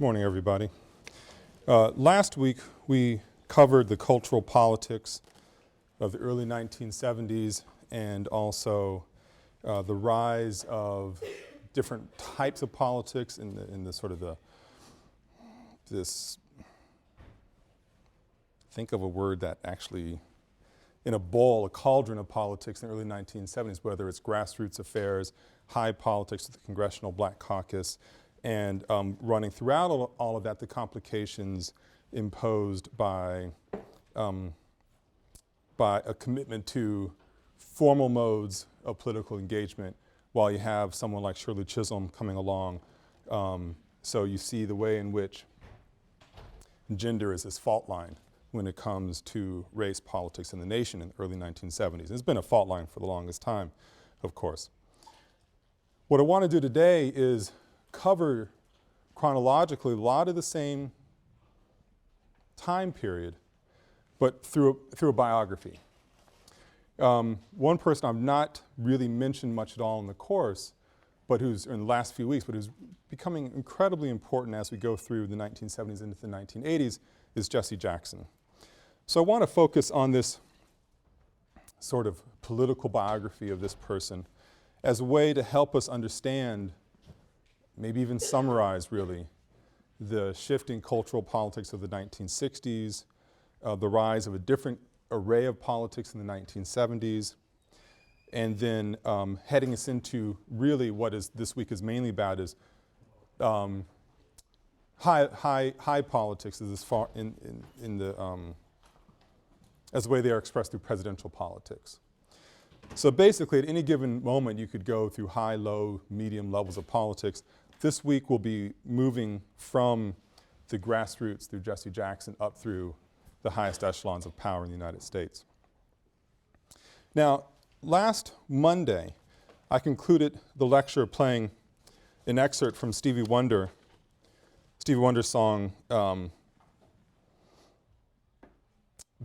Morning, everybody. Last week we covered the cultural politics of the early 1970s and also the rise of different types of politics in the sort of this, think of a word that actually, in a bowl, a cauldron of politics in the early 1970s, whether it's grassroots affairs, high politics with the Congressional Black Caucus, and running throughout all of that, the complications imposed by a commitment to formal modes of political engagement while you have someone like Shirley Chisholm coming along. So you see the way in which gender is this fault line when it comes to race politics in the nation in the early 1970s. It's been a fault line for the longest time, of course. What I want to do today is cover chronologically a lot of the same time period, but through a biography. One person I've not really mentioned much at all in the course, but who's in the last few weeks, but who's becoming incredibly important as we go through the 1970s into the 1980s, is Jesse Jackson. So I want to focus on this sort of political biography of this person as a way to help us understand, maybe even summarize really, the shifting cultural politics of the 1960s, the rise of a different array of politics in the 1970s, and then heading us into really what is this week is mainly about is high politics as far in the as the way they are expressed through presidential politics. So basically, at any given moment, you could go through high, low, medium levels of politics. This week we'll be moving from the grassroots through Jesse Jackson up through the highest echelons of power in the United States. Now, last Monday, I concluded the lecture playing an excerpt from Stevie Wonder's song,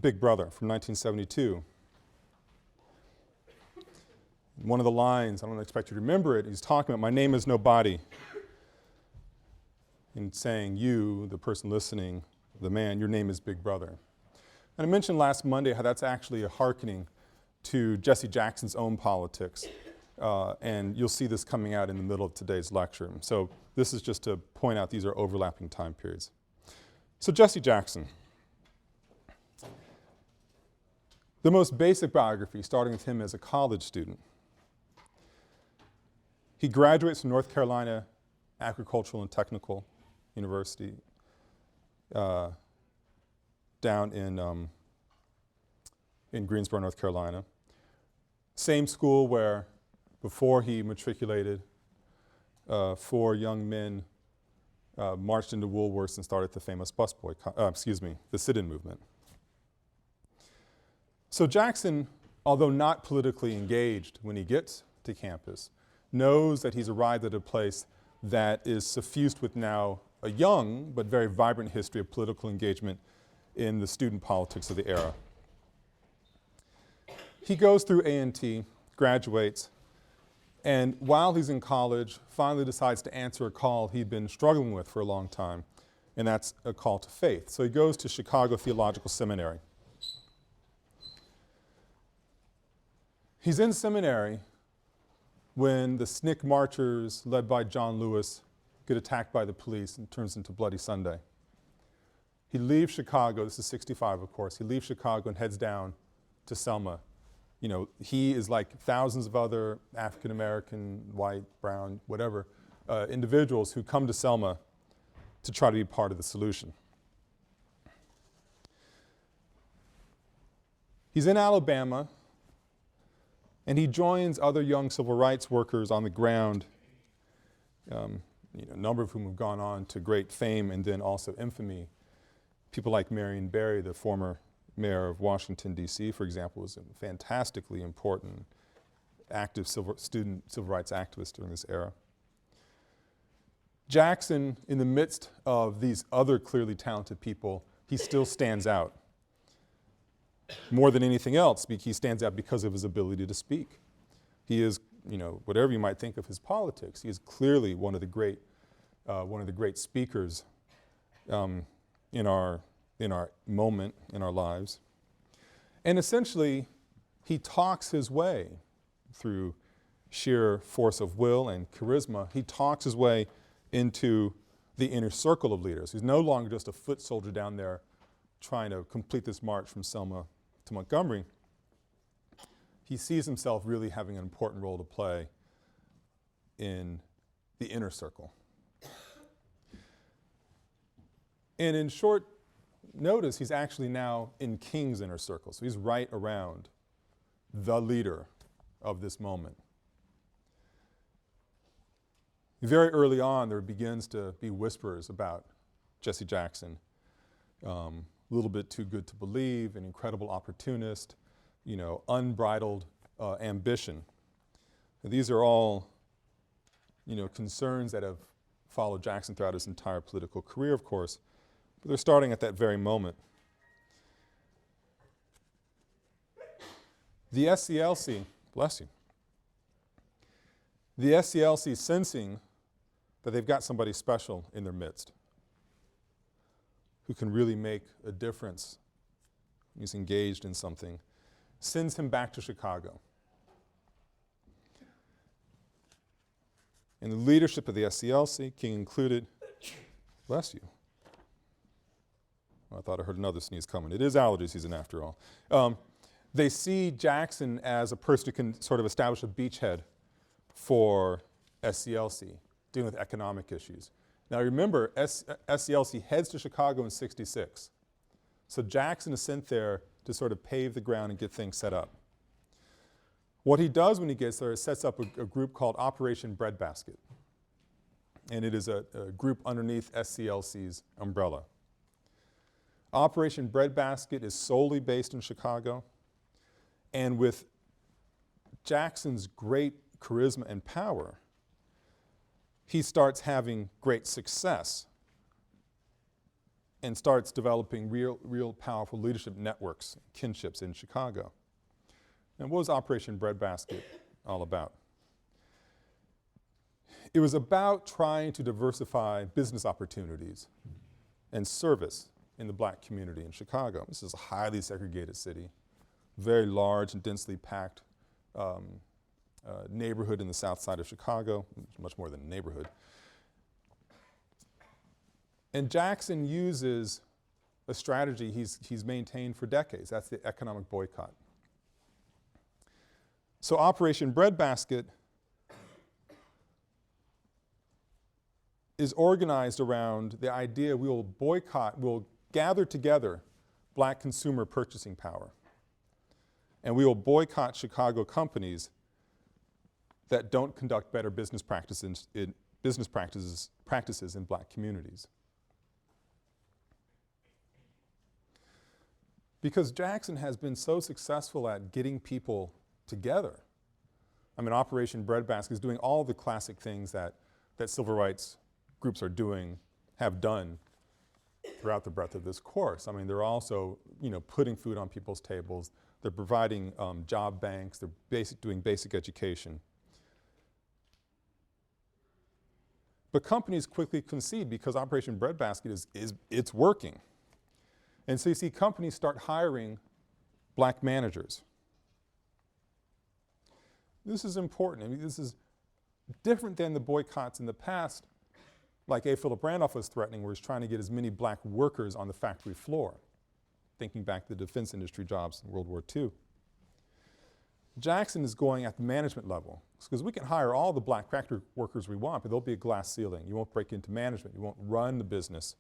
Big Brother from 1972. One of the lines, I don't expect you to remember it, he's talking about, my name is nobody. And saying, you, the person listening, the man, your name is Big Brother. And I mentioned last Monday how that's actually a hearkening to Jesse Jackson's own politics. And you'll see this coming out in the middle of today's lecture. So this is just to point out these are overlapping time periods. So Jesse Jackson. The most basic biography, starting with him as a college student. He graduates from North Carolina Agricultural and Technical University down in Greensboro, North Carolina. Same school where before he matriculated, 4 young men marched into Woolworths and started the famous the sit-in movement. So Jackson, although not politically engaged when he gets to campus, knows that he's arrived at a place that is suffused with now a young but very vibrant history of political engagement in the student politics of the era. He goes through A&T, graduates, and while he's in college, finally decides to answer a call he'd been struggling with for a long time, and that's a call to faith. So he goes to Chicago Theological Seminary. He's in seminary when the SNCC marchers, led by John Lewis, get attacked by the police and turns into Bloody Sunday. He leaves Chicago, this is 65 of course, he leaves Chicago and heads down to Selma. You know, he is like thousands of other African American, white, brown, whatever, individuals who come to Selma to try to be part of the solution. He's in Alabama, and he joins other young civil rights workers on the ground, a number of whom have gone on to great fame and then also infamy. People like Marion Barry, the former mayor of Washington, D.C., for example, was a fantastically important active civil rights activist during this era. Jackson, in the midst of these other clearly talented people, he still stands out. More than anything else, he stands out because of his ability to speak. He is, whatever you might think of his politics, he is clearly one of the great speakers in our moment, in our lives. And essentially, he talks his way through sheer force of will and charisma. He talks his way into the inner circle of leaders. He's no longer just a foot soldier down there trying to complete this march from Selma to Montgomery. He sees himself really having an important role to play in the inner circle. And in short notice, he's actually now in King's inner circle. So he's right around the leader of this moment. Very early on, there begins to be whispers about Jesse Jackson. A little bit too good to believe, an incredible opportunist, unbridled ambition. And these are all, concerns that have followed Jackson throughout his entire political career, of course, but they're starting at that very moment. The SCLC, bless you, the SCLC sensing that they've got somebody special in their midst who can really make a difference, he's engaged in something, sends him back to Chicago. In the leadership of the SCLC, King included, bless you. I thought I heard another sneeze coming. It is allergy season after all. They see Jackson as a person who can sort of establish a beachhead for SCLC, dealing with economic issues. Now remember, SCLC heads to Chicago in '66. So Jackson is sent there to sort of pave the ground and get things set up. What he does when he gets there is sets up a group called Operation Breadbasket. And it is a group underneath SCLC's umbrella. Operation Breadbasket is solely based in Chicago. And with Jackson's great charisma and power, he starts having great success and starts developing real powerful leadership networks, kinships in Chicago. And what was Operation Breadbasket all about? It was about trying to diversify business opportunities and service in the black community in Chicago. This is a highly segregated city, very large and densely packed neighborhood in the south side of Chicago, much more than a neighborhood. And Jackson uses a strategy he's maintained for decades. That's the economic boycott. So Operation Breadbasket is organized around the idea we will boycott, we'll gather together black consumer purchasing power. And we will boycott Chicago companies that don't conduct better business practices in black communities. Because Jackson has been so successful at getting people together. I mean, Operation Breadbasket is doing all the classic things that civil rights groups are doing, have done throughout the breadth of this course. I mean, they're also, putting food on people's tables. They're providing job banks. They're doing basic education. But companies quickly concede because Operation Breadbasket it's working. And so you see companies start hiring black managers. This is important. I mean, this is different than the boycotts in the past, like A. Philip Randolph was threatening, where he's trying to get as many black workers on the factory floor, thinking back to the defense industry jobs in World War II. Jackson is going at the management level, because we can hire all the black factory workers we want, but there'll be a glass ceiling. You won't break into management. You won't run the business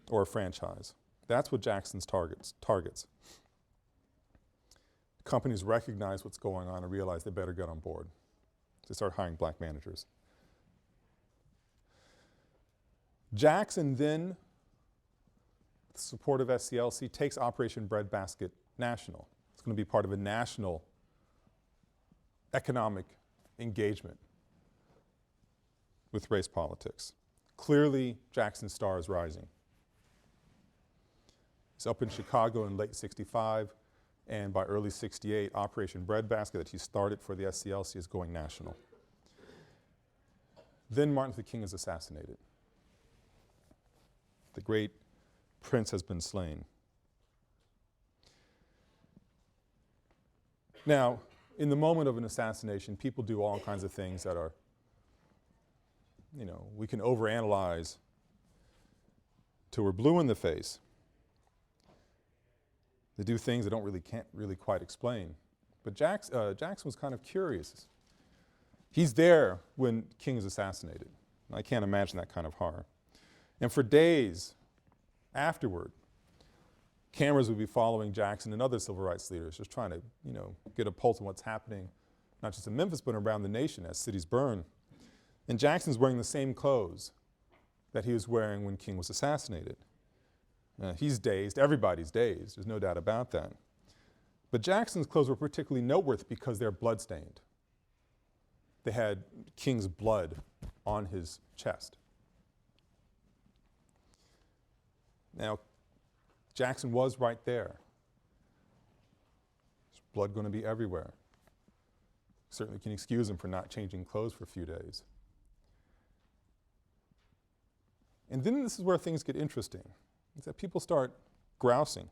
or a franchise. That's what Jackson's targets. Companies recognize what's going on and realize they better get on board. They start hiring black managers. Jackson then, with the support of SCLC, takes Operation Breadbasket national. It's going to be part of a national economic engagement with race politics. Clearly, Jackson's star is rising. He's up in Chicago in late '65, and by early '68, Operation Breadbasket that he started for the SCLC is going national. Then Martin Luther King is assassinated. The great prince has been slain. Now, in the moment of an assassination, people do all kinds of things that are, we can overanalyze till we're blue in the face. They do things they can't really quite explain. But Jackson was kind of curious. He's there when King is assassinated. I can't imagine that kind of horror. And for days afterward, cameras would be following Jackson and other civil rights leaders, just trying to, get a pulse on what's happening, not just in Memphis, but around the nation as cities burn. And Jackson's wearing the same clothes that he was wearing when King was assassinated. He's dazed, everybody's dazed, there's no doubt about that. But Jackson's clothes were particularly noteworthy because they're blood-stained. They had King's blood on his chest. Now, Jackson was right there. There's blood going to be everywhere. Certainly can excuse him for not changing clothes for a few days. And then this is where things get interesting, is that people start grousing.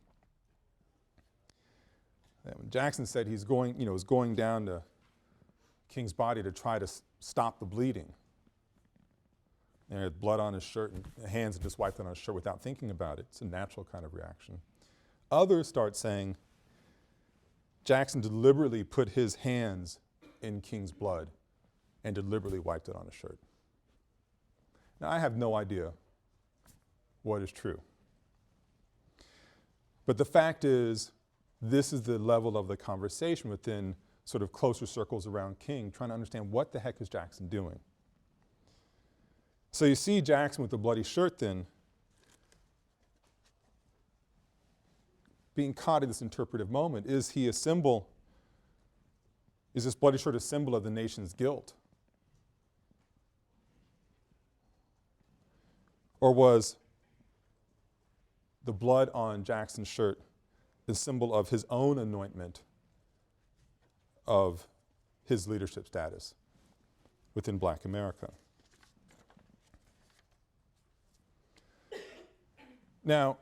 And when Jackson said he's going, was going down to King's body to try to stop the bleeding. And he had blood on his shirt and hands had just wiped it on his shirt without thinking about it. It's a natural kind of reaction. Others start saying Jackson deliberately put his hands in King's blood and deliberately wiped it on his shirt. Now, I have no idea what is true. But the fact is, this is the level of the conversation within sort of closer circles around King, trying to understand what the heck is Jackson doing. So you see Jackson with the bloody shirt then being caught in this interpretive moment. Is he a symbol? Is this bloody shirt a symbol of the nation's guilt? Or was the blood on Jackson's shirt the symbol of his own anointment of his leadership status within Black America? Now,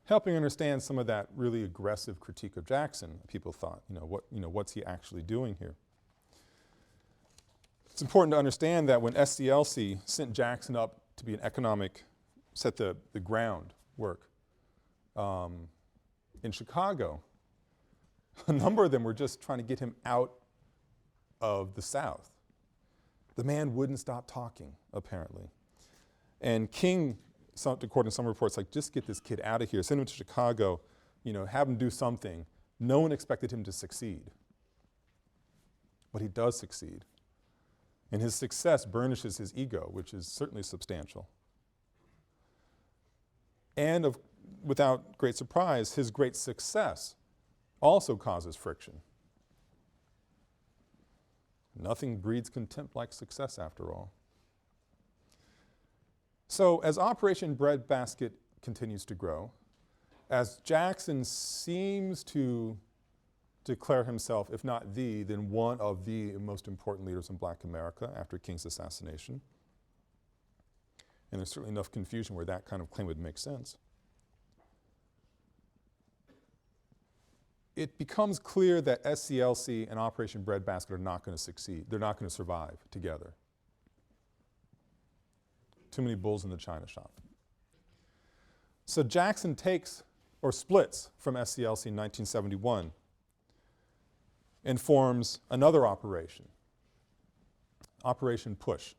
helping understand some of that really aggressive critique of Jackson, people thought, what's he actually doing here? It's important to understand that when SCLC sent Jackson up to be set the groundwork in Chicago, a number of them were just trying to get him out of the South. The man wouldn't stop talking, apparently. And King, according to some reports, just get this kid out of here, send him to Chicago, have him do something. No one expected him to succeed. But he does succeed. And his success burnishes his ego, which is certainly substantial. And without great surprise, his great success also causes friction. Nothing breeds contempt like success, after all. So as Operation Breadbasket continues to grow, as Jackson seems to declare himself, if not the, then one of the most important leaders in Black America after King's assassination, and there's certainly enough confusion where that kind of claim would make sense, it becomes clear that SCLC and Operation Breadbasket are not going to succeed. They're not going to survive together. Too many bulls in the china shop. So Jackson splits from SCLC in 1971 and forms another operation, Operation Push.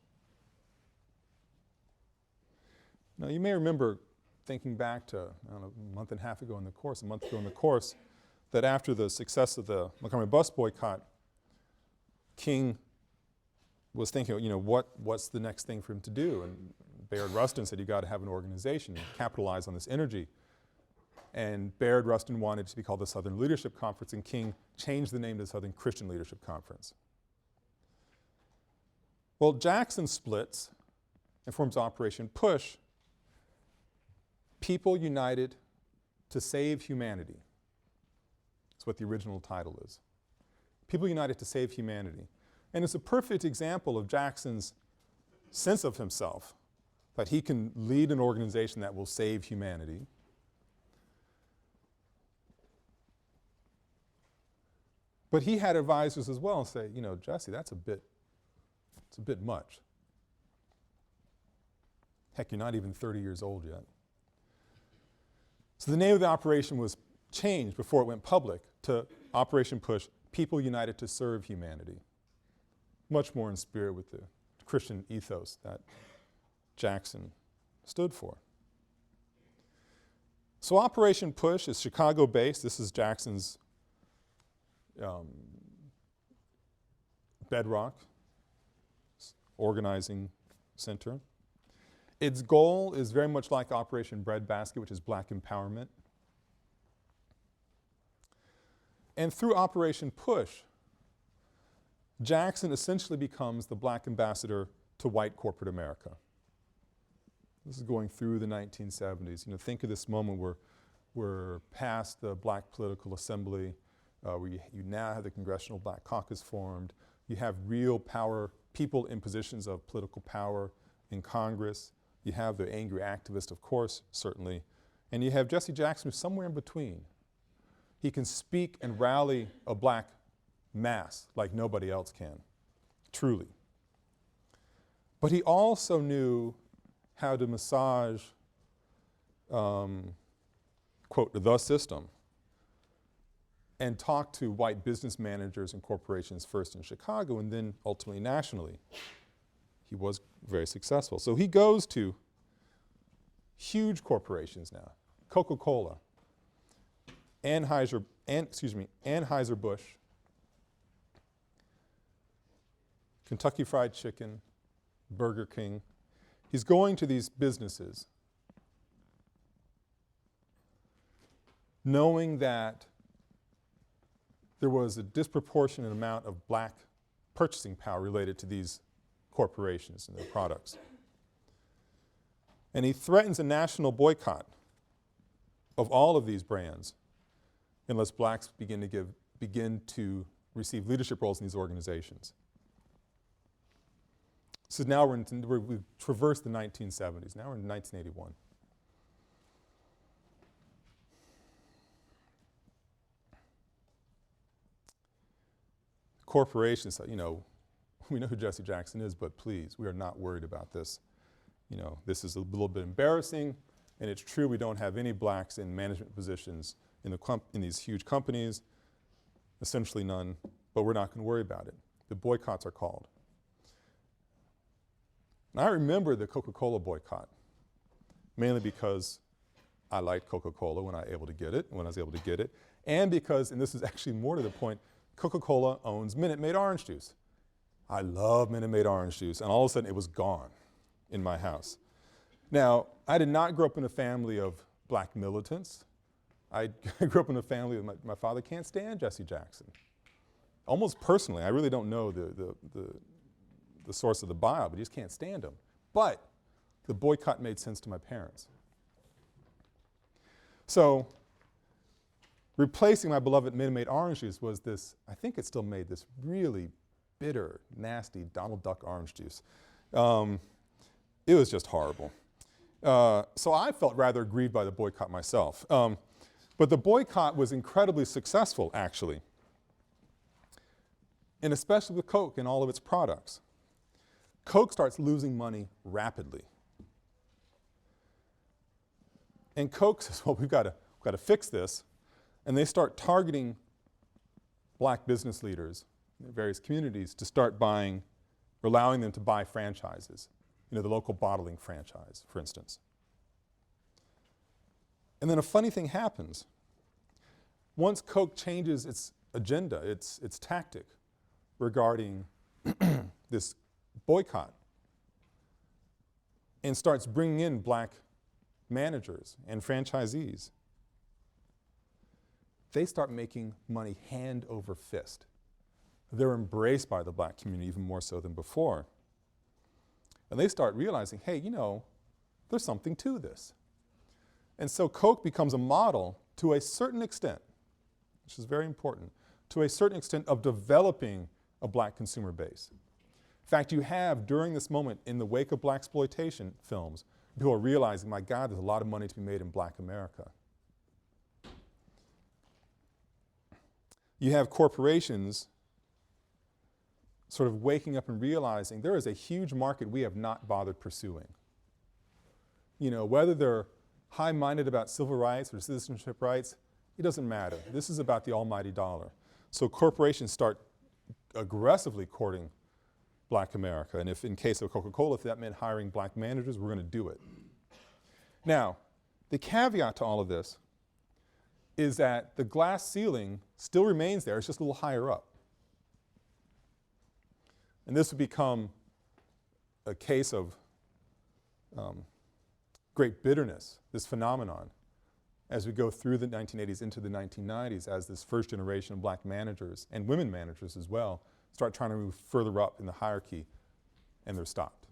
Now you may remember thinking back to, a month and a half ago in the course, that after the success of the Montgomery bus boycott, King was thinking, what's the next thing for him to do? And Bayard Rustin said, you got to have an organization and capitalize on this energy. And Bayard Rustin wanted it to be called the Southern Leadership Conference, and King changed the name to the Southern Christian Leadership Conference. Well, Jackson splits and forms Operation Push, People United to Save Humanity. That's what the original title is. People United to Save Humanity. And it's a perfect example of Jackson's sense of himself that he can lead an organization that will save humanity. But he had advisors as well and say, you know, Jesse, it's a bit much. Heck, you're not even 30 years old yet. So the name of the operation was changed before it went public to Operation Push, People United to Serve Humanity. Much more in spirit with the Christian ethos that Jackson stood for. So Operation Push is Chicago-based. This is Jackson's bedrock organizing center. Its goal is very much like Operation Breadbasket, which is black empowerment. And through Operation Push, Jackson essentially becomes the black ambassador to white corporate America. This is going through the 1970s. You know, think of this moment where we're past the black political assembly, where you now have the Congressional Black Caucus formed. You have real power, people in positions of political power in Congress. You have the angry activist, of course, certainly. And you have Jesse Jackson, who's somewhere in between. He can speak and rally a black mass like nobody else can, truly. But he also knew how to massage, quote, the system, and talk to white business managers and corporations first in Chicago and then ultimately nationally. He was very successful. So he goes to huge corporations now, Coca-Cola, Anheuser-Busch, Kentucky Fried Chicken, Burger King. He's going to these businesses knowing that there was a disproportionate amount of black purchasing power related to these corporations and their products. And he threatens a national boycott of all of these brands unless blacks begin to receive leadership roles in these organizations. So now we've traversed the 1970s. Now we're in 1981. Corporations, you know, we know who Jesse Jackson is, but please, we are not worried about this. You know, this is a little bit embarrassing, and it's true we don't have any blacks in management positions in these huge companies, essentially none, but we're not going to worry about it. The boycotts are called. And I remember the Coca-Cola boycott, mainly because I liked Coca-Cola when I was able to get it, and because, and this is actually more to the point, Coca-Cola owns Minute Maid orange juice. I love Minute Maid orange juice, and all of a sudden it was gone in my house. Now, I did not grow up in a family of black militants. I grew up in a family of my father can't stand Jesse Jackson. Almost personally, I really don't know the source of the bile, but he just can't stand him. But the boycott made sense to my parents. So replacing my beloved Minute Maid orange juice was this, I think it still made this really bitter, nasty Donald Duck orange juice. It was just horrible. So I felt rather aggrieved by the boycott myself. But the boycott was incredibly successful, actually, and especially with Coke and all of its products. Coke starts losing money rapidly. And Coke says, well, we've got to fix this. And they start targeting black business leaders in various communities to start buying, or allowing them to buy franchises. You know, the local bottling franchise, for instance. And then a funny thing happens. Once Coke changes its agenda, its tactic regarding this boycott, and starts bringing in black managers and franchisees, they start making money hand over fist. They're embraced by the black community even more so than before. And they start realizing, hey, you know, there's something to this. And so Coke becomes a model to a certain extent, which is very important, to a certain extent of developing a black consumer base. In fact, you have, during this moment, in the wake of blaxploitation films, people are realizing, my God, there's a lot of money to be made in black America. You have corporations sort of waking up and realizing there is a huge market we have not bothered pursuing. You know, whether they're high-minded about civil rights or citizenship rights, it doesn't matter. This is about the almighty dollar. So corporations start aggressively courting black America. And if in case of Coca-Cola, if that meant hiring black managers, we're going to do it. Now, the caveat to all of this is that the glass ceiling still remains there, it's just a little higher up. And this would become a case of great bitterness, this phenomenon, as we go through the 1980s into the 1990s, as this first generation of black managers, and women managers as well, start trying to move further up in the hierarchy, and they're stopped.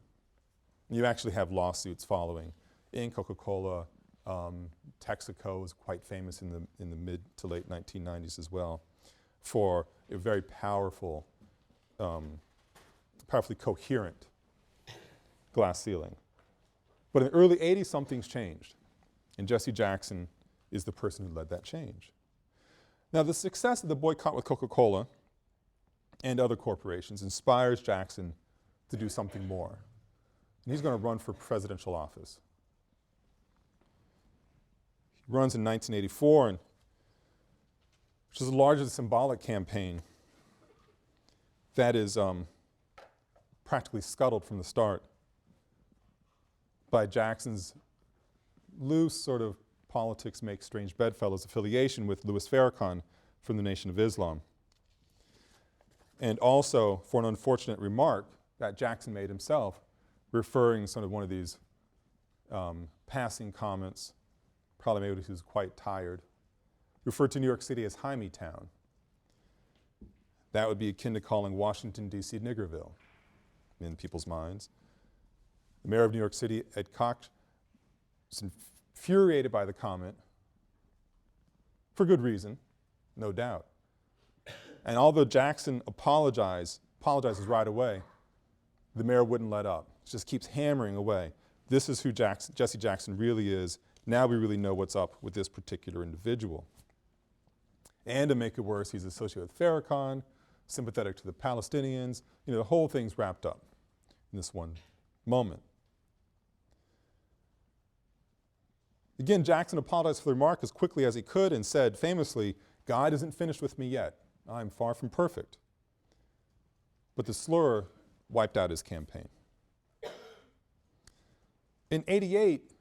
And you actually have lawsuits following in Coca-Cola. Texaco was quite famous in the mid to late 1990s as well, for a very powerful, powerfully coherent glass ceiling. But in the early 80s, something's changed, and Jesse Jackson is the person who led that change. Now, the success of the boycott with Coca-Cola and other corporations inspires Jackson to do something more, and he's going to run for presidential office. He runs in 1984, which is the largest symbolic campaign that is practically scuttled from the start by Jackson's loose sort of politics make strange bedfellows affiliation with Louis Farrakhan from the Nation of Islam. And also for an unfortunate remark that Jackson made himself, referring sort of one of these passing comments, probably made when he was quite tired, referred to New York City as Hymietown. That would be akin to calling Washington, D.C. Niggerville in people's minds. The mayor of New York City, Ed Koch, was infuriated by the comment, for good reason, no doubt. And although Jackson apologizes right away, the mayor wouldn't let up. Just keeps hammering away. This is who Jesse Jackson really is. Now we really know what's up with this particular individual. And to make it worse, he's associated with Farrakhan, sympathetic to the Palestinians. You know, the whole thing's wrapped up in this one moment. Again, Jackson apologized for the remark as quickly as he could and said famously, "God isn't finished with me yet. I'm far from perfect." But the slur wiped out his campaign. In '88,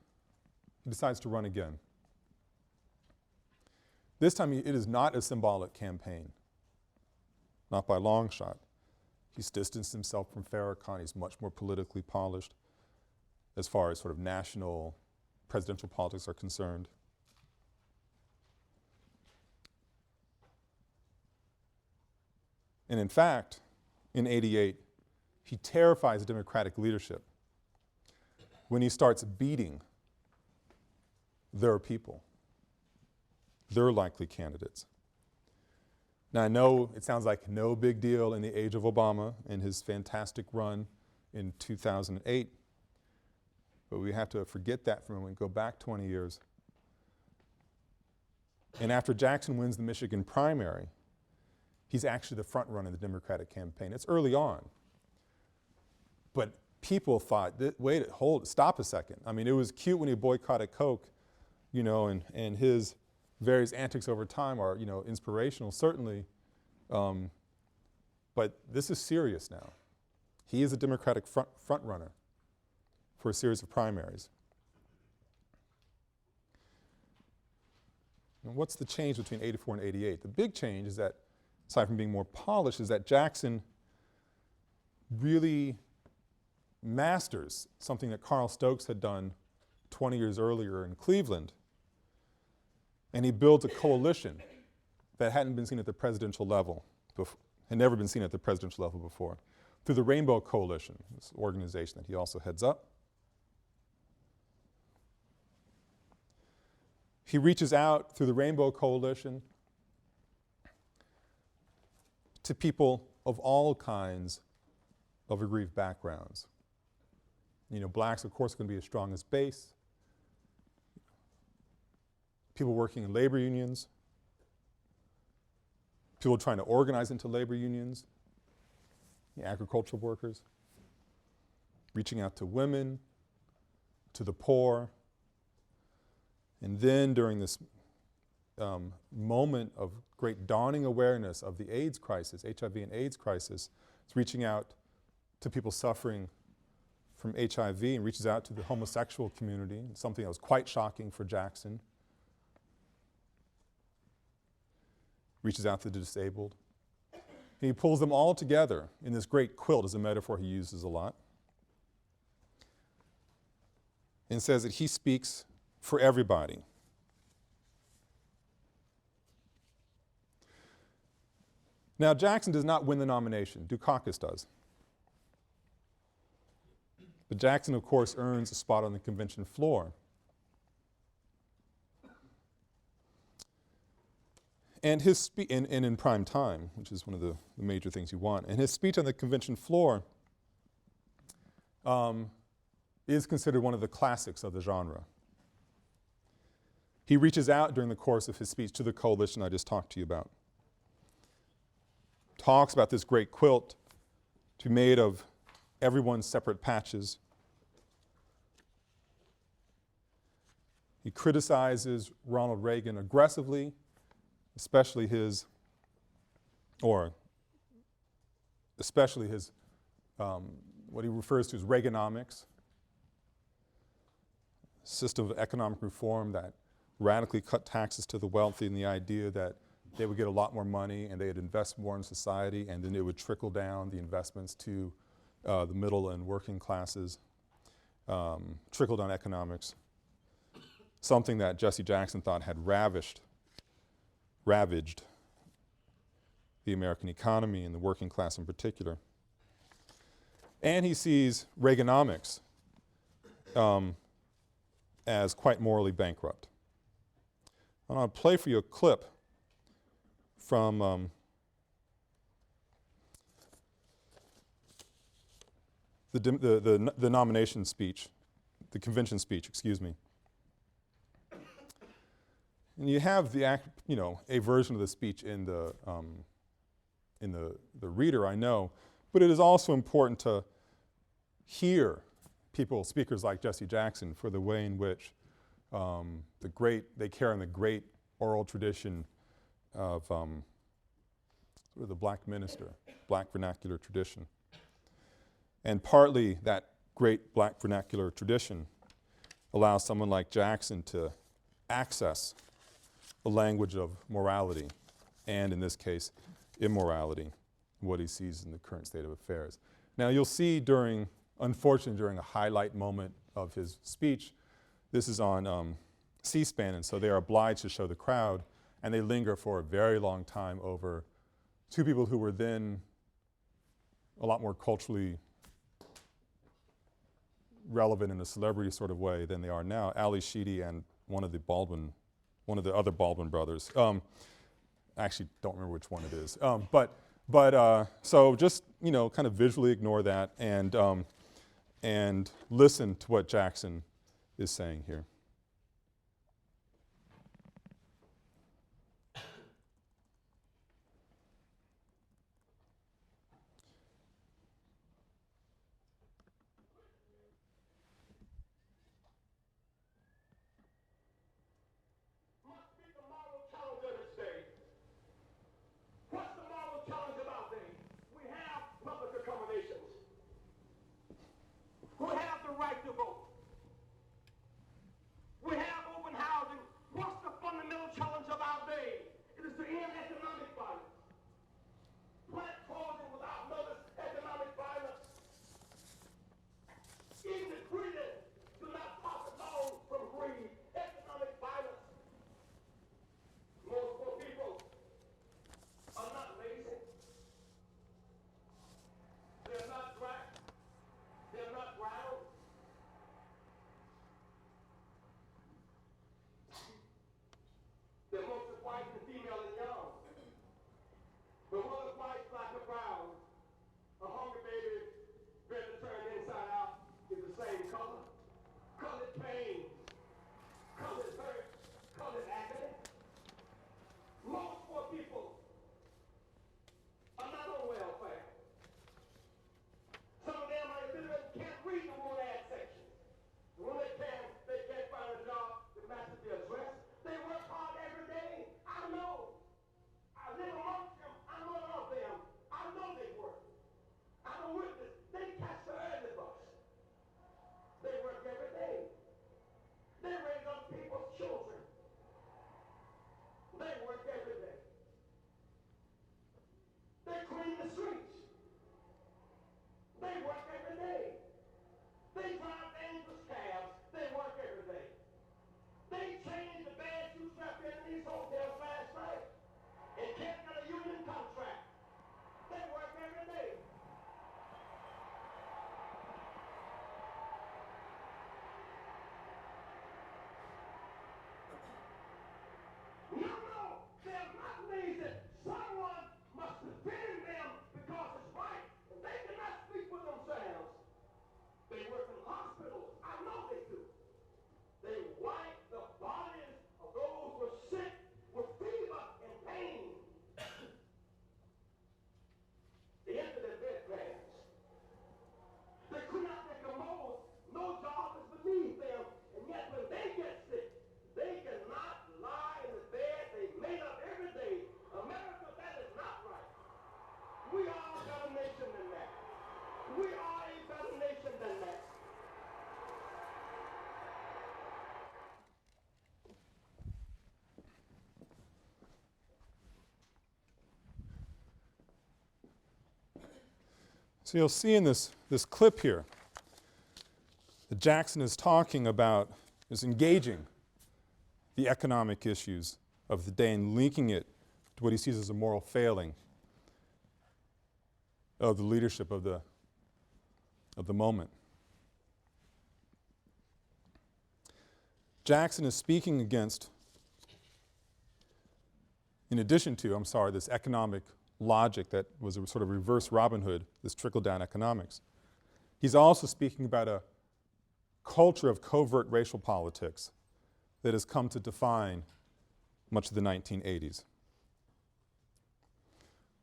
he decides to run again. This time it is not a symbolic campaign, not by a long shot. He's distanced himself from Farrakhan. He's much more politically polished as far as sort of national presidential politics are concerned. And in fact, in '88, he terrifies Democratic leadership when he starts beating their people, their likely candidates. Now I know it sounds like no big deal in the age of Obama and his fantastic run in 2008, but we have to forget that for a moment, go back 20 years. And after Jackson wins the Michigan primary, he's actually the front runner in the Democratic campaign. It's early on. But people thought, wait, stop a second. I mean, it was cute when he boycotted Coke, you know, and his various antics over time are, you know, inspirational, certainly. But this is serious now. He is a Democratic front runner for a series of primaries. And what's the change between '84 and '88? The big change is that, aside from being more polished, is that Jackson really masters something that Carl Stokes had done 20 years earlier in Cleveland. And he builds a coalition that hadn't been seen at the presidential level, had never been seen at the presidential level before, through the Rainbow Coalition, this organization that he also heads up. He reaches out through the Rainbow Coalition to people of all kinds of aggrieved backgrounds. Blacks, of course, are going to be as strong as base. People working in labor unions, people trying to organize into labor unions, agricultural workers, reaching out to women, to the poor. And then during this moment of great dawning awareness of the AIDS crisis, HIV and AIDS crisis, it's reaching out to people suffering from HIV and reaches out to the homosexual community, something that was quite shocking for Jackson. Reaches out to the disabled. And he pulls them all together in this great quilt, as a metaphor he uses a lot, and says that he speaks for everybody. Now, Jackson does not win the nomination. Dukakis does. But Jackson, of course, earns a spot on the convention floor. And his and in prime time, which is one of the major things you want. And his speech on the convention floor is considered one of the classics of the genre. He reaches out during the course of his speech to the coalition I just talked to you about. Talks about this great quilt to be made of everyone's separate patches. He criticizes Ronald Reagan aggressively, especially his what he refers to as Reaganomics, system of economic reform that radically cut taxes to the wealthy, and the idea that they would get a lot more money and they'd invest more in society, and then it would trickle down the investments to the middle and working classes, trickle down economics, something that Jesse Jackson thought had ravaged the American economy and the working class in particular. And he sees Reaganomics as quite morally bankrupt. And I'll play for you a clip from the nomination speech, the convention speech, excuse me. And you have a version of the speech in the reader, I know, but it is also important to hear speakers like Jesse Jackson, for the way in which they carry on the great oral tradition of sort of the black minister, black vernacular tradition. And partly that great black vernacular tradition allows someone like Jackson to access a language of morality, and in this case, immorality, what he sees in the current state of affairs. Now you'll see unfortunately during a highlight moment of his speech, this is on C-SPAN, and so they are obliged to show the crowd, and they linger for a very long time over two people who were then a lot more culturally relevant in a celebrity sort of way than they are now, Ali Sheedy and one of the other Baldwin brothers. I actually don't remember which one it is. So just, kind of visually ignore that and listen to what Jackson is saying here. Who have the right to vote. So you'll see in this clip here that Jackson is talking about, is engaging the economic issues of the day and linking it to what he sees as a moral failing of the leadership of the moment. Jackson is speaking against, in addition to, this economic logic that was a sort of reverse Robin Hood, this trickle-down economics. He's also speaking about a culture of covert racial politics that has come to define much of the 1980s.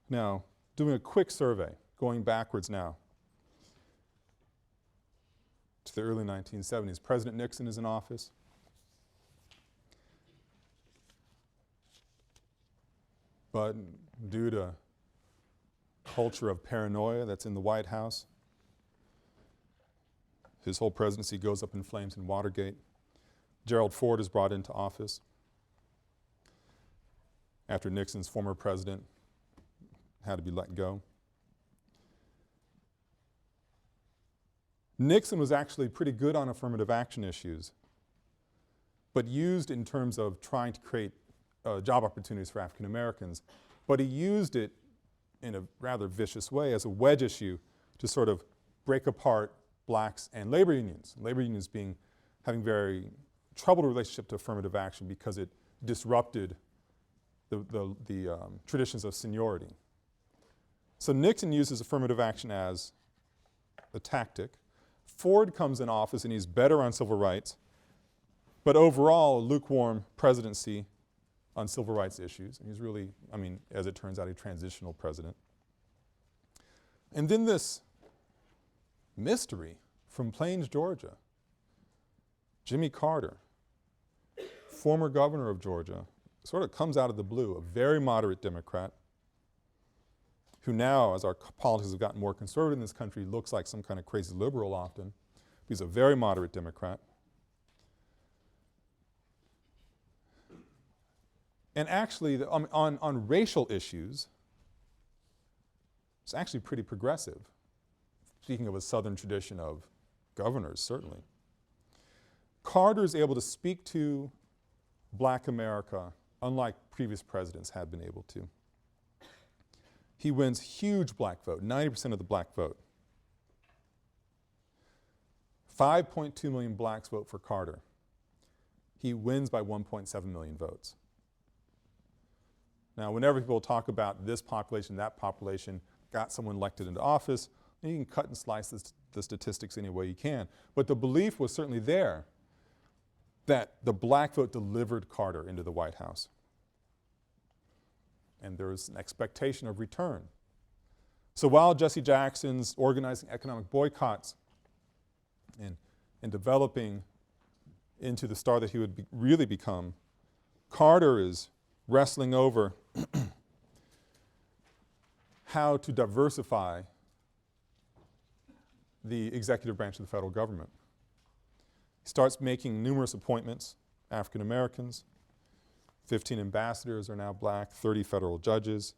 Now, doing a quick survey, going backwards now to the early 1970s. President Nixon is in office. But due to culture of paranoia that's in the White House, his whole presidency goes up in flames in Watergate. Gerald Ford is brought into office after Nixon's former president had to be let go. Nixon was actually pretty good on affirmative action issues, but used in terms of trying to create job opportunities for African Americans. But he used it in a rather vicious way as a wedge issue to sort of break apart blacks and labor unions. Labor unions having very troubled relationship to affirmative action because it disrupted the traditions of seniority. So Nixon uses affirmative action as a tactic. Ford comes in office and he's better on civil rights, but overall a lukewarm presidency on civil rights issues. And he's really, as it turns out, a transitional president. And then this mystery from Plains, Georgia, Jimmy Carter, former governor of Georgia, sort of comes out of the blue, a very moderate Democrat who now, as our politics have gotten more conservative in this country, looks like some kind of crazy liberal often. He's a very moderate Democrat. And actually, on racial issues, it's actually pretty progressive, speaking of a Southern tradition of governors, certainly. Carter is able to speak to black America unlike previous presidents had been able to. He wins huge black vote, 90% of the black vote. 5.2 million blacks vote for Carter. He wins by 1.7 million votes. Now, whenever people talk about this population, that population, got someone elected into office, and you can cut and slice the statistics any way you can. But the belief was certainly there that the black vote delivered Carter into the White House. And there was an expectation of return. So while Jesse Jackson's organizing economic boycotts and developing into the star that he would really become, Carter is wrestling over how to diversify the executive branch of the federal government. He starts making numerous appointments, African Americans. 15 ambassadors are now black, 30 federal judges,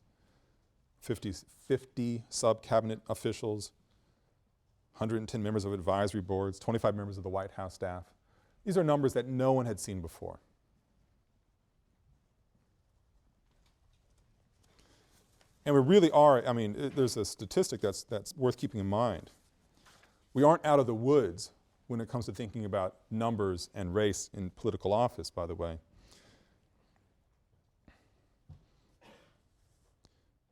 50 sub-cabinet officials, 110 members of advisory boards, 25 members of the White House staff. These are numbers that no one had seen before. And we really are, there's a statistic that's worth keeping in mind. We aren't out of the woods when it comes to thinking about numbers and race in political office, by the way.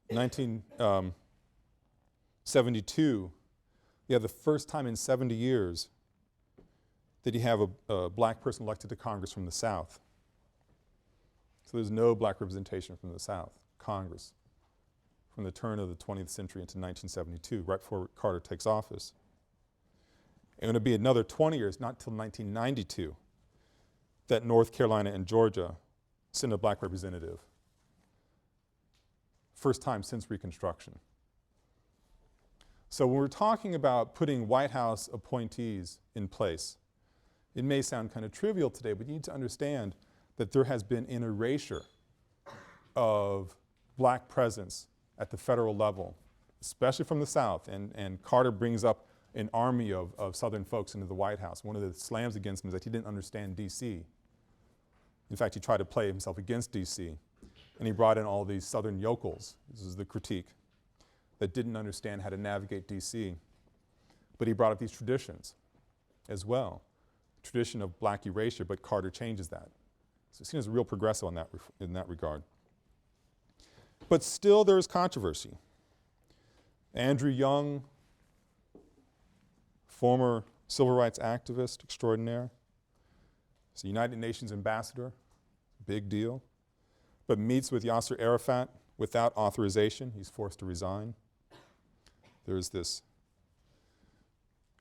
1972, you have the first time in 70 years that you have a black person elected to Congress from the South. So there's no black representation from the South, Congress, from the turn of the 20th century into 1972, right before Carter takes office. And it'll be another 20 years, not till 1992, that North Carolina and Georgia send a black representative. First time since Reconstruction. So when we're talking about putting White House appointees in place, it may sound kind of trivial today, but you need to understand that there has been an erasure of black presence at the federal level especially from the South, and Carter brings up an army of Southern folks into the White House. One of the slams against him is that he didn't understand D.C. In fact, he tried to play himself against D.C., and he brought in all these Southern yokels, this is the critique, that didn't understand how to navigate D.C. But he brought up these traditions as well, tradition of black erasure, but Carter changes that. So he's seen as a real progressive in that regard. But still there is controversy. Andrew Young, former civil rights activist extraordinaire, he's a United Nations ambassador, big deal, but meets with Yasser Arafat without authorization. He's forced to resign. There's this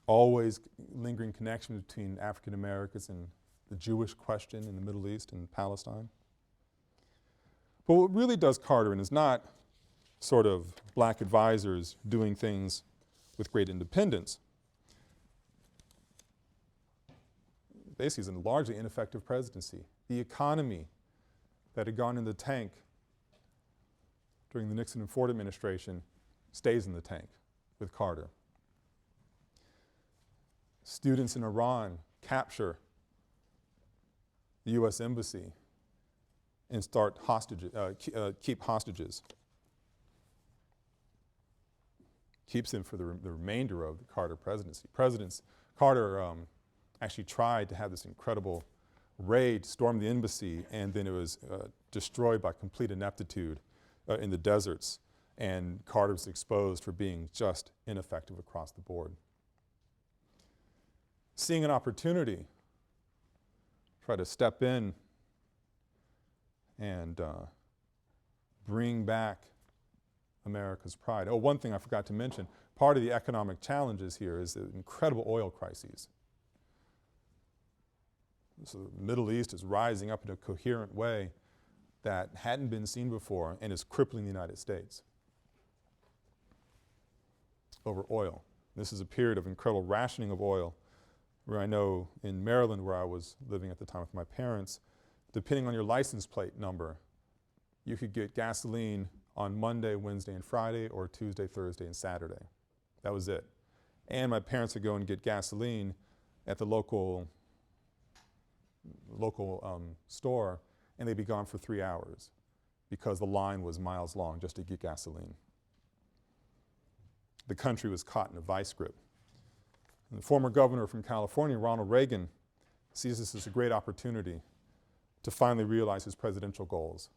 always lingering connection between African Americans and the Jewish question in the Middle East and Palestine. But what really does Carter in is not sort of black advisors doing things with great independence. Basically, it's a largely ineffective presidency. The economy that had gone in the tank during the Nixon and Ford administration stays in the tank with Carter. Students in Iran capture the U.S. embassy and start keep hostages. Keeps them for the remainder of the Carter presidency. Carter actually tried to have this incredible raid, storm the embassy, and then it was destroyed by complete ineptitude in the deserts, and Carter was exposed for being just ineffective across the board. Seeing an opportunity, try to step in and bring back America's pride. Oh, one thing I forgot to mention, part of the economic challenges here is the incredible oil crises. So the Middle East is rising up in a coherent way that hadn't been seen before and is crippling the United States over oil. This is a period of incredible rationing of oil, where I know in Maryland, where I was living at the time with my parents, depending on your license plate number, you could get gasoline on Monday, Wednesday, and Friday, or Tuesday, Thursday, and Saturday. That was it. And my parents would go and get gasoline at the local store, and they'd be gone for 3 hours because the line was miles long just to get gasoline. The country was caught in a vice grip. And the former governor from California, Ronald Reagan, sees this as a great opportunity to finally realize his presidential goals.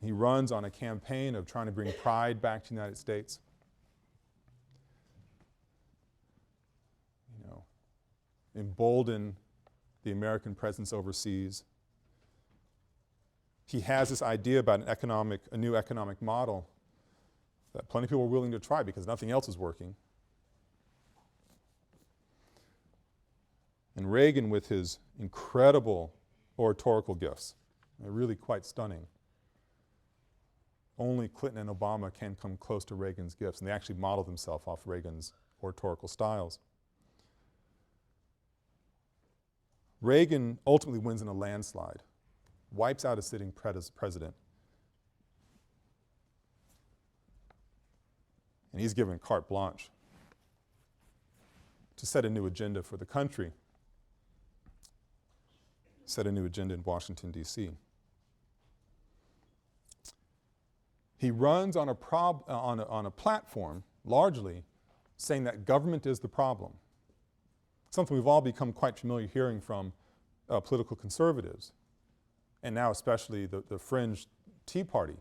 He runs on a campaign of trying to bring pride back to the United States. You know, embolden the American presence overseas. He has this idea about a new economic model that plenty of people are willing to try because nothing else is working. And Reagan, with his incredible oratorical gifts, are really quite stunning. Only Clinton and Obama can come close to Reagan's gifts, and they actually model themselves off Reagan's oratorical styles. Reagan ultimately wins in a landslide, wipes out a sitting president. And he's given carte blanche to set a new agenda for the country, set a new agenda in Washington, D.C. He runs on a platform, largely, saying that government is the problem. Something we've all become quite familiar hearing from political conservatives, and now especially the fringe Tea Party,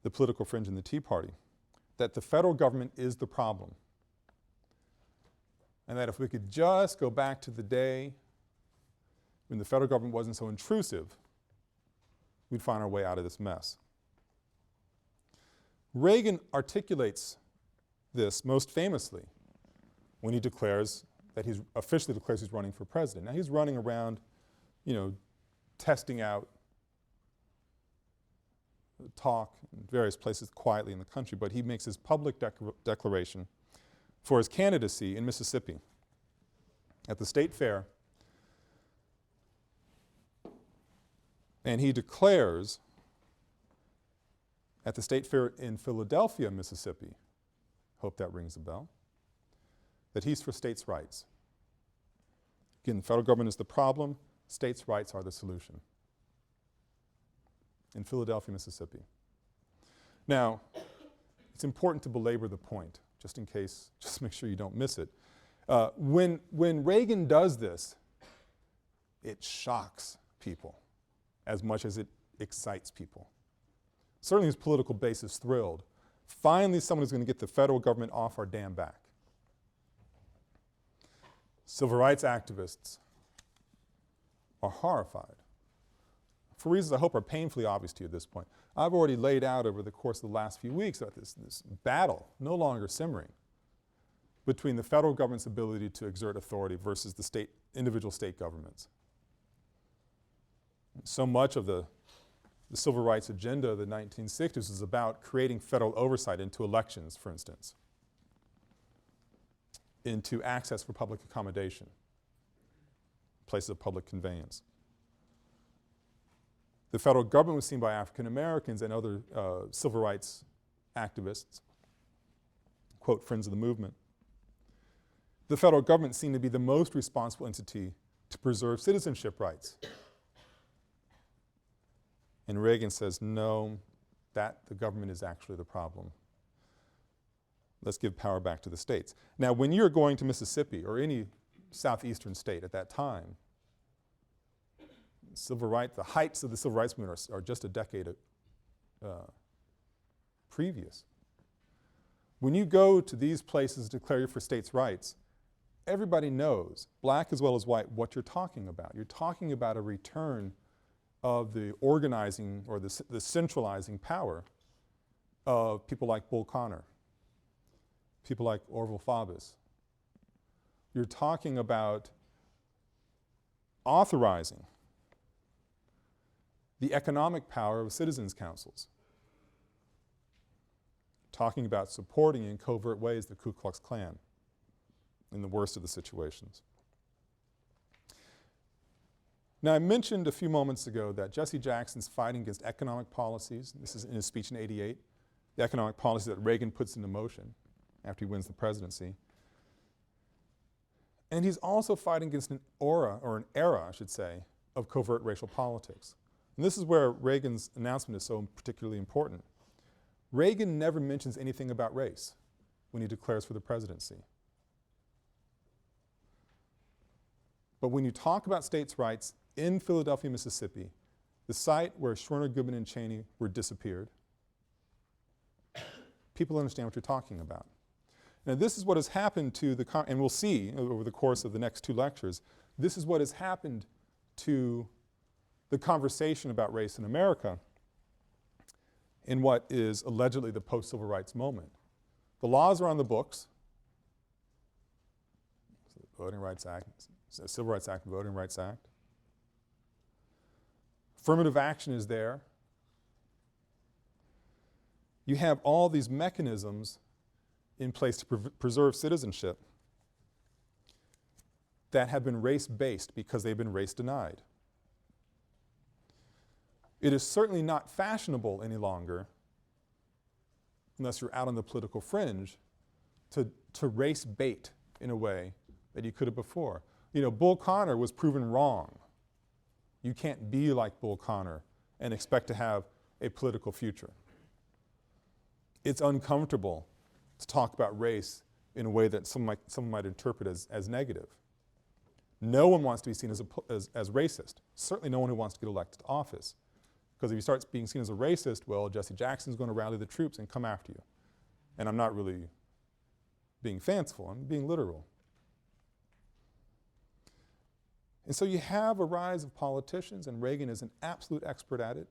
the political fringe in the Tea Party, that the federal government is the problem. And that if we could just go back to the day when the federal government wasn't so intrusive, we'd find our way out of this mess. Reagan articulates this most famously when he declares that officially declares he's running for president. Now he's running around, testing out talk in various places quietly in the country, but he makes his public declaration for his candidacy in Mississippi at the state fair. And he declares at the State Fair in Philadelphia, Mississippi, hope that rings a bell, that he's for states' rights. Again, the federal government is the problem, states' rights are the solution. In Philadelphia, Mississippi. Now, it's important to belabor the point, just in case, just make sure you don't miss it. When Reagan does this, it shocks people as much as it excites people. Certainly his political base is thrilled. Finally, someone is going to get the federal government off our damn back. Civil rights activists are horrified for reasons I hope are painfully obvious to you at this point. I've already laid out over the course of the last few weeks about this battle, no longer simmering, between the federal government's ability to exert authority versus the individual state governments. So much of the civil rights agenda of the 1960s is about creating federal oversight into elections, for instance, into access for public accommodation, places of public conveyance. The federal government was seen by African Americans and other civil rights activists, quote, friends of the movement. The federal government seemed to be the most responsible entity to preserve citizenship rights. And Reagan says, no, that the government is actually the problem. Let's give power back to the states. Now, when you're going to Mississippi or any southeastern state at that time, the heights of the civil rights movement are just a decade previous. When you go to these places to declare for states' rights, everybody knows, black as well as white, what you're talking about. You're talking about a return of the organizing or the centralizing power of people like Bull Connor, people like Orville Faubus. You're talking about authorizing the economic power of citizens' councils, talking about supporting in covert ways the Ku Klux Klan in the worst of the situations. Now, I mentioned a few moments ago that Jesse Jackson's fighting against economic policies, this is in his speech in '88, the economic policies that Reagan puts into motion after he wins the presidency. And he's also fighting against an era, I should say, of covert racial politics. And this is where Reagan's announcement is so particularly important. Reagan never mentions anything about race when he declares for the presidency. But when you talk about states' rights in Philadelphia, Mississippi, the site where Schwerner, Goodman, and Cheney were disappeared, people understand what you're talking about. Now, this is what has happened to the, and we'll see over the course of the next two lectures, this is what has happened to the conversation about race in America in what is allegedly the post-civil rights moment. The laws are on the books, Voting Rights Act, Civil Rights Act, Voting Rights Act. Affirmative action is there. You have all these mechanisms in place to preserve citizenship that have been race-based because they've been race-denied. It is certainly not fashionable any longer, unless you're out on the political fringe, to race bait in a way that you could have before. You know, Bull Connor was proven wrong. You can't be like Bull Connor and expect to have a political future. It's uncomfortable to talk about race in a way that someone might interpret as negative. No one wants to be seen as racist. Certainly no one who wants to get elected to office. Because if you start being seen as a racist, well, Jesse Jackson's going to rally the troops and come after you. And I'm not really being fanciful, I'm being literal. And so you have a rise of politicians, and Reagan is an absolute expert at it,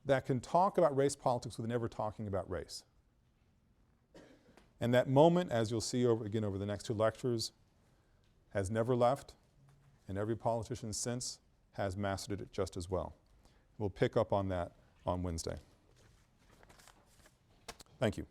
that can talk about race politics without never talking about race. And that moment, as you'll see over the next two lectures, has never left, and every politician since has mastered it just as well. We'll pick up on that on Wednesday. Thank you.